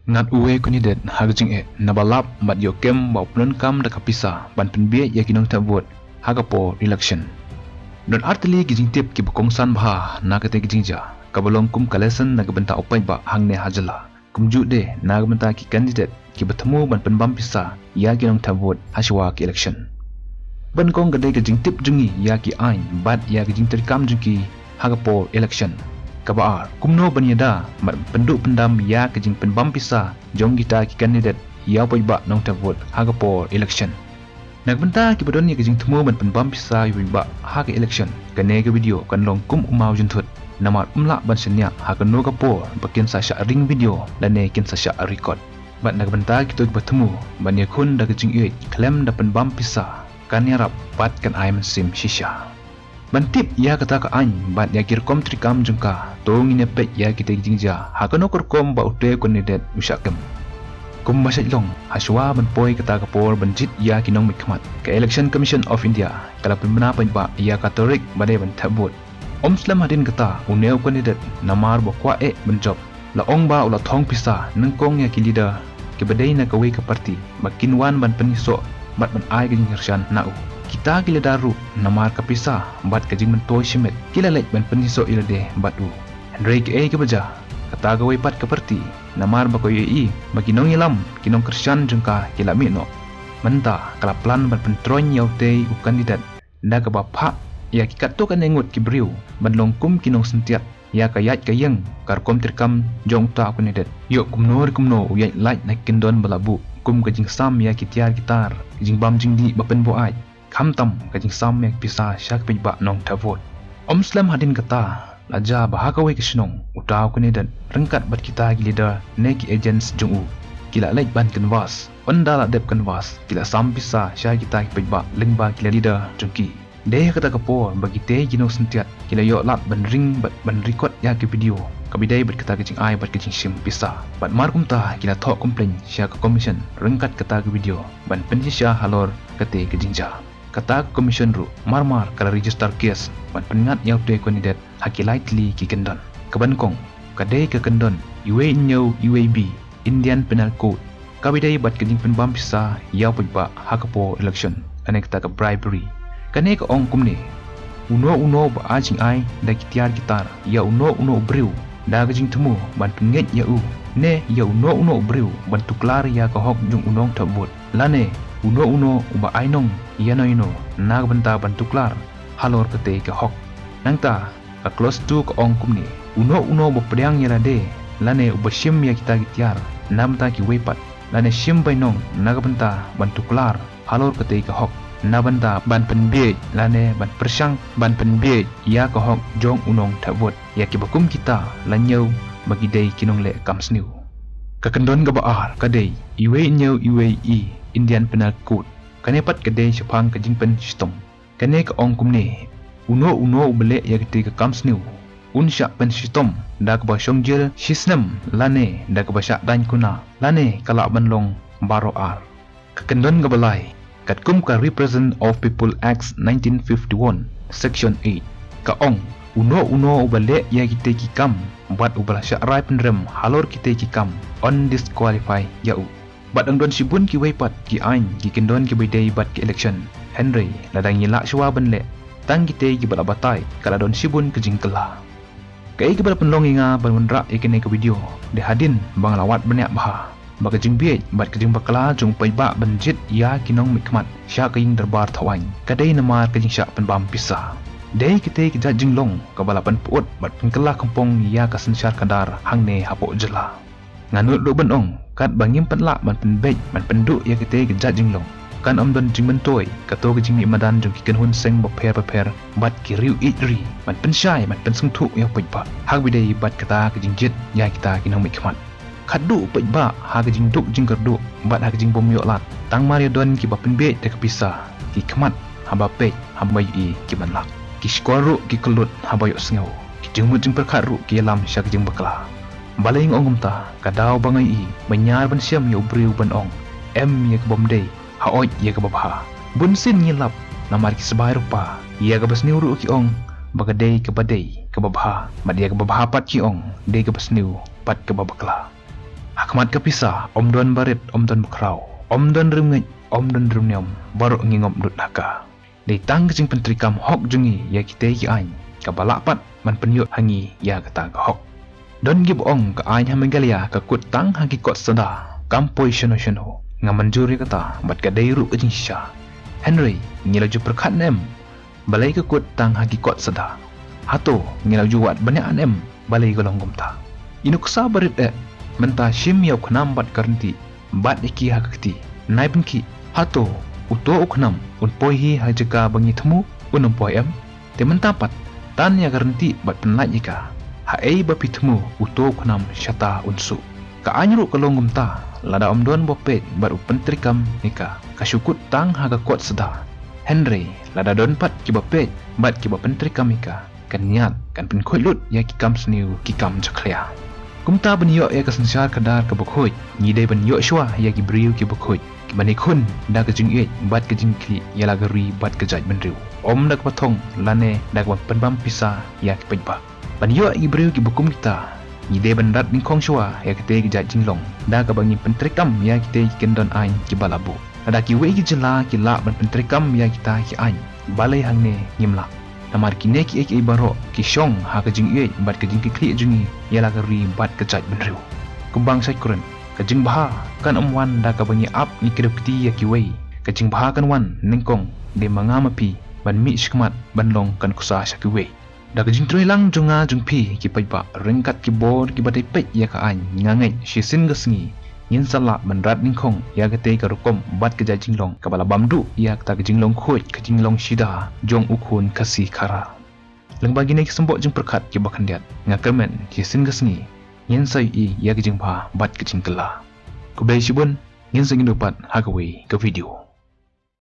Ngat uwe kunidet hagajing nabalap mat yokem ba upnon kam da kapisa ban penbie ya kinong tabot hagapo election. Don artili gijing tip ki bukongsan bah na kate gijing ja kabalong kum kalesan nagabenta upai ba hangne hajala. Kumju de nagabenta ki candidate ki bertemu ban penbam pisa ya kinong tabot haswa ki election. Ban kong gade gijing tip jungi ya ki ain bat ya gijing terkam jungi hagapo election. Kabar kumno banyada mat penduk pendam ya kejing penbam pisa jong kita ki kandidat ya paiba nong tabot hagapo election. Nagbenta ki badon ya kejing temu ban penbam pisa yuba haga election kane ke video kan long kum umau juntut namar umla ban senya haga no gapo bakin sa sya ring video dan ne kin sa sya record. Bat nagbenta kita bertemu ban ya kun da kejing uit klaim da penbam pisa kan yarap bat kan ai sim shisha. Bantip ya kata ka an bat ya kirkom trikam jengka tong ine pet ya kita jingja hakano korkom ba ute kandidat usakem kum masaj long haswa ban poi kata ka por banjit ya kinong mikmat ka Election Commission of India kala pembina ba ya katorik badai ban tabut Slam hadin kata uneu kandidat namar ba kwa banjob la ong ba ula thong pisa nengkong ya ki leader ke badai na kawe ka parti makinwan ban peniso bat ban ai gin hirshan nau kita gila daru namar kapisa bat kajing mentoi shimet kila lek ban peniso ilade batu Henry ke baja kata gawe pat keperti namar bako yei maginong ilam kinong kersian jengka kila mino menta kala plan ban pentroin yaute u kandidat da ka bapa ya kikato kan engut kibriu ban longkum kinong sentiat ya kayat kayeng karkom terkam jong ta kandidat yo kumno uyai like na kindon balabu kum kajing sam ya kitiar gitar kajing bam jingdi bapen boai kamtam kajing sam mek pisa syak pejba nong tavot Slam hadin kata laja bahagawe kisnong utaw kunidan rengkat bat kita leader neki agents jungu kila lek ban canvas ondala dep canvas kila sam pisa syak kita pejba lengba kila leader jungki deh kata kapor bagi te ginong sentiat kila yo lat ban ring bat ban record ya ke video kabidai bat kata kajing ai bat kajing sim pisa bat markum ta kila thok complain syak commission rengkat kata ke video ban penjisya halor kate kajing ja kata commission ru marmar kala register case ban pengat yaute kandidat haki lightly ki kendon kabankong kadai ke kendon UA nyau UAB Indian Penal Code kabidai bat kajing penbam pisa yaw pajba hakapo election ane kata ke bribery kane ke ong kumne uno ba ajing ai da kitiar gitar ya uno briu da kajing temu ban penget ya u ne ya uno briu ban tuklar ya ka hok jung unong tabut lane uno uba ainong yano nagbenta ban tuklar halor kete ke hok nangta ka close to ka ong kumni uno bo pediang yarade lane uba shim ya kita gitiar namta ki wepat lane shim bainong nagbenta ban tuklar halor kete ke hok nabanta ban penbie lane ban persang ban penbie ya ka hok jong unong tabot ya ki bakum kita lanyau bagi dei kinong le kamsniu kakendon ga baar kadei iwe nyau UAE Indian Penal Code kane pat kadei syapang kajing pen sistem kane ka ong kumne uno bele ya kete ka kamsniu unsya pen sistem da ka basong jel sistem lane da ka basyak dan kuna lane kala banlong baro ar kakendon ga balai katkum ka Represent of People Act 1951 Section 8 ka ong uno bele ya kete ki kam buat ubala syakrai penrem halor kete ki kam undisqualify yau bat angdon sibun ki weipat ki ain ki kendon ki bedai bat ki election Henry ladang yelak sywa benle tang kite ki bala batai kala don sibun ke jingkela kai ki bala penlong inga ban menrak ikene ke video de hadin bang lawat banyak baha bak jing biet bat ke jing bakala jung pai ba benjit ya kinong mikmat sya kaing derbar thawang kadai namar ke jing syak penbam pisa dei kite ki jat jinglong ka bala penpuut bat pengkela kampung ya kasensyar kadar hangne hapok jela nganut do benong kat bangim penlak ban penbej ban penduk ya kite gejat jinglong kan don jing mentoi kato ke jing madan jong ki kenhun seng beper bat ki riu idri ban pensyai ban pensungtu ya pejba hak bidai bat kata ke jingjit ya kita kinong mikmat khadu pejba ha ke jing duk jing kerduk bat ha ke jing bom yok lat tang mari don ki ba penbej de kepisa ki kemat haba pej haba yi ki banlak ki skoru ki kelut haba yok sengau ki jingmut jing perkharu ki lam syak jing bakla baling ongum ta kadau bangai i menyar ban siam yo briu ban ong ya ke bomdei haoj ya ke babha bun sin ngilap namar ki sebai rupa ya ke basniu ru ki ong bagadei ke badai ke babha madia ke babha pat ki ong dei ke basniu pat ke babakla Hakmat kapisa om don barit om don bakrau om don rumngej om don rumnyam baru ngingom dut naka. Dei tang kejing pentrikam hok jungi ya kita ki ain ka balapat man penyut hangi ya kata ka hok. Don gi boong ka ain hamengalia ka kut tang hakikot sada kampoi shono ngamanjuri kata bat ka deiru kejing sha. Henry ngilaju perkat nem balai ka kut tang hakikot sada. Hato ngilaju wat banyak anem balai golong gumta. Inuksa barit menta shim yau khnam bat karnti bat iki hakati nai benki hato uto ukhnam un pohi hajaka bangi themu unum poem te menta pat tan ya karnti bat penlaj ika ha ei ba pithmu uto ukhnam syata unsu ka anyru kalongum ta lada omdon bopet bat upentrikam nika kasyukut tang haga kuat seda Henry lada don pat ki bopet bat ki bapentrikam ika kan niat kan penkhoi ya ki kam sniu ki kam jaklia. Kumta benyo ya kesensyar kadar ke bokhoy ngidai benyo shwa ya ki briu ki bokhoy ki banikun da ke jing bat ke jing kli ya lagari bat ke jaj benriu om dak patong lane dak penbam pisa ya ki pejba benyo ki briu ki bokum kita ngidai bendat ningkong shwa ya ki te ki jaj jinglong da ke bangi pentrikam ya ki te ki kendon ain ki balabu ada ki we ki jela ki la ban pentrikam ya kita ki ain balai hangne ngimla namar kine ki ek ibaro ki shong ha ka jing bat ka jing ki kli jungi yala ka ri bat ka jaj benriu kumbang sai kuren ka jing baha kan amwan da ka bangi ap ni kirepti ya ki wei ka jing baha kan wan ningkong de mangamapi ban mi shikmat ban long kan kusa sha ki wei da ka jing troi lang junga jungpi ki paiba ringkat ki bor ki badai pet ya ka an ngangai shisin gasngi yin sala bandrat ningkong ya gate ka rukom bat ka jinglong ka bala bamdu ya ka jinglong khoi ka jinglong shida jong ukun kasi khara lang bagi ne kisembok jing perkat ki bakandiat ngakermen ki sin gasngi yin sai i ya ka jingba bat ka jingkala ku bai shibun yin sangin dapat hagawe ka video